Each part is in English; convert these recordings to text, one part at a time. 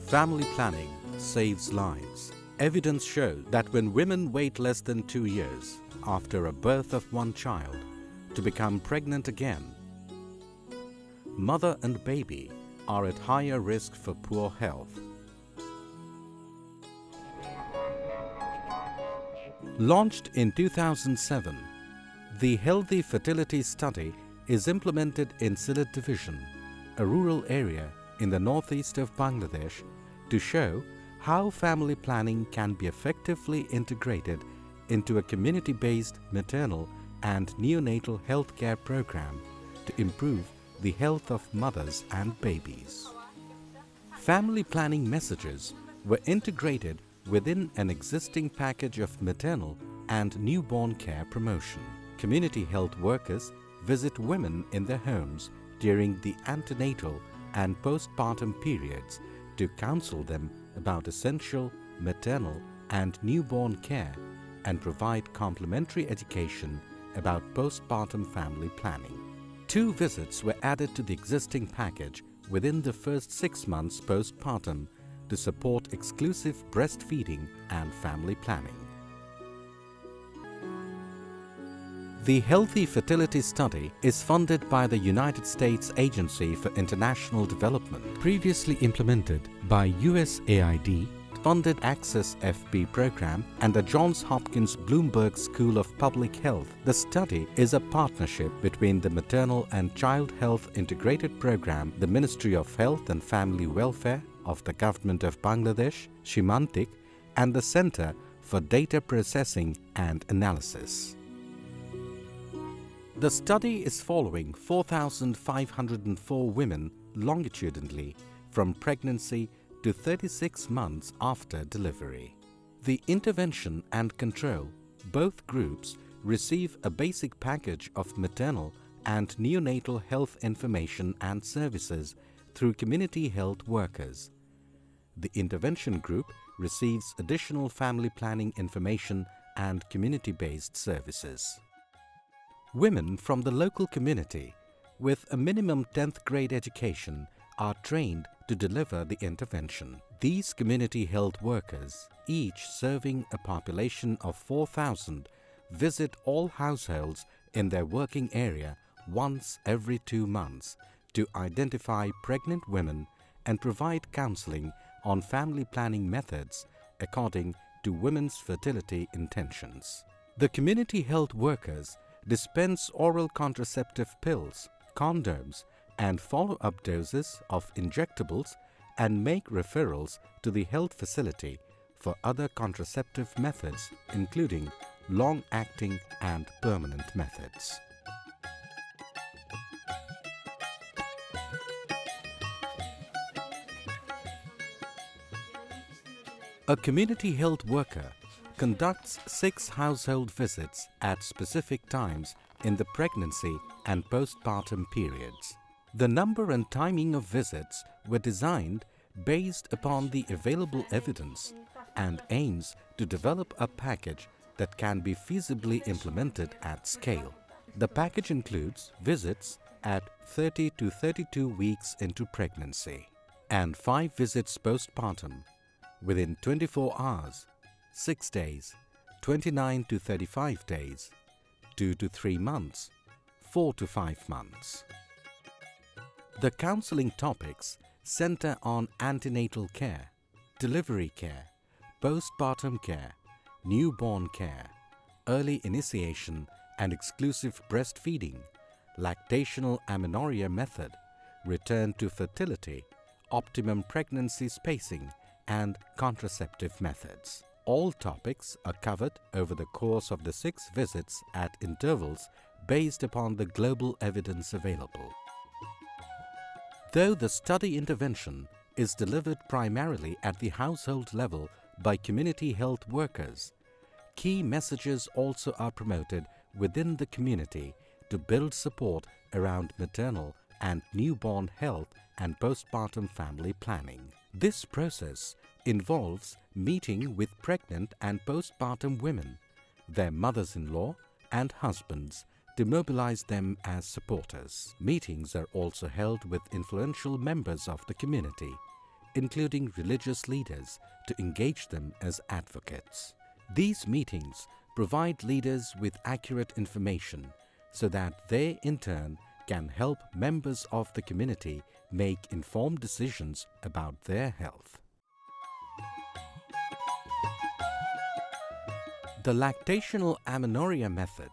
Family planning saves lives. Evidence shows that when women wait less than 2 years after a birth of one child to become pregnant again, mother and baby are at higher risk for poor health. Launched in 2007, the Healthy Fertility Study is implemented in Sylhet division, a rural area in the northeast of Bangladesh, to show how family planning can be effectively integrated into a community-based maternal and neonatal healthcare program to improve the health of mothers and babies. Family planning messages were integrated within an existing package of maternal and newborn care promotion. Community health workers visit women in their homes during the antenatal and postpartum periods to counsel them about essential maternal and newborn care and provide complementary education about postpartum family planning. 2 visits were added to the existing package within the first 6 months postpartum to support exclusive breastfeeding and family planning. The Healthy Fertility Study is funded by the United States Agency for International Development, previously implemented by USAID, funded Access FP program and the Johns Hopkins Bloomberg School of Public Health. The study is a partnership between the Maternal and Child Health Integrated Program, the Ministry of Health and Family Welfare of the Government of Bangladesh, Shimantik, and the Center for Data Processing and Analysis. The study is following 4,504 women longitudinally from pregnancy to 36 months after delivery. The intervention and control, both groups receive a basic package of maternal and neonatal health information and services through community health workers. The intervention group receives additional family planning information and community-based services. Women from the local community with a minimum 10th grade education are trained to deliver the intervention. These community health workers, each serving a population of 4,000, visit all households in their working area once every 2 months to identify pregnant women and provide counseling on family planning methods according to women's fertility intentions. The community health workers dispense oral contraceptive pills, condoms, and follow-up doses of injectables and make referrals to the health facility for other contraceptive methods, including long-acting and permanent methods. A community health worker conducts 6 household visits at specific times in the pregnancy and postpartum periods. The number and timing of visits were designed based upon the available evidence and aims to develop a package that can be feasibly implemented at scale. The package includes visits at 30 to 32 weeks into pregnancy and 5 visits postpartum within 24 hours, 6 days, 29 to 35 days, 2 to 3 months, 4 to 5 months. The counseling topics center on antenatal care, delivery care, postpartum care, newborn care, early initiation and exclusive breastfeeding, lactational amenorrhea method, return to fertility, optimum pregnancy spacing, and contraceptive methods. All topics are covered over the course of the 6 visits at intervals based upon the global evidence available. Though the study intervention is delivered primarily at the household level by community health workers, key messages also are promoted within the community to build support around maternal and newborn health and postpartum family planning. This process involves meeting with pregnant and postpartum women, their mothers-in-law and husbands to mobilize them as supporters. Meetings are also held with influential members of the community including religious leaders, to engage them as advocates. These meetings provide leaders with accurate information so that they in turn can help members of the community make informed decisions about their health. The lactational amenorrhea method,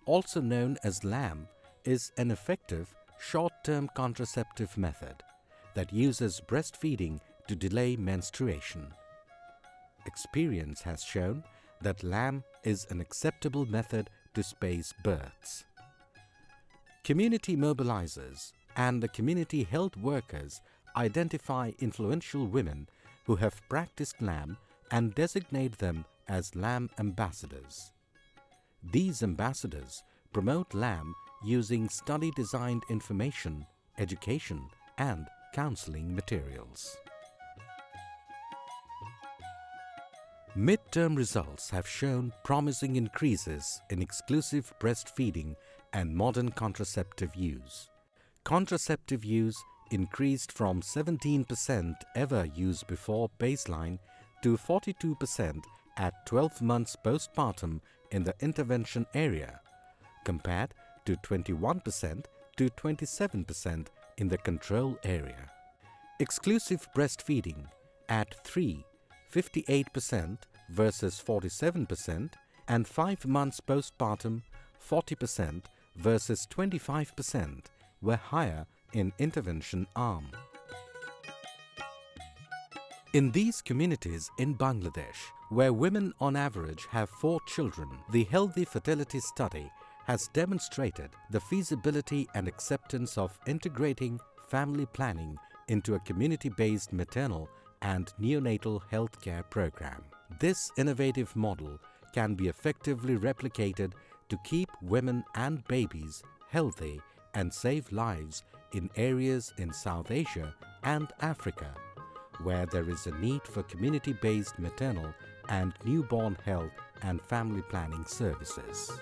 also known as LAM, is an effective short-term contraceptive method that uses breastfeeding to delay menstruation. Experience has shown that LAM is an acceptable method to space births. Community mobilizers and the community health workers identify influential women who have practiced LAM and designate them as LAM ambassadors. These ambassadors promote LAM using study-designed information, education, and counseling materials. Midterm results have shown promising increases in exclusive breastfeeding and modern contraceptive use. Contraceptive use increased from 17% ever used before baseline to 42% at 12 months postpartum in the intervention area, compared to 21% to 27% in the control area. Exclusive breastfeeding at 58% versus 47%, and 5 months postpartum, 40% versus 25% were higher in intervention arm. In these communities in Bangladesh, where women on average have 4 children, the Healthy Fertility Study has demonstrated the feasibility and acceptance of integrating family planning into a community-based maternal and neonatal healthcare program. This innovative model can be effectively replicated to keep women and babies healthy and save lives in areas in South Asia and Africa, where there is a need for community-based maternal and newborn health and family planning services.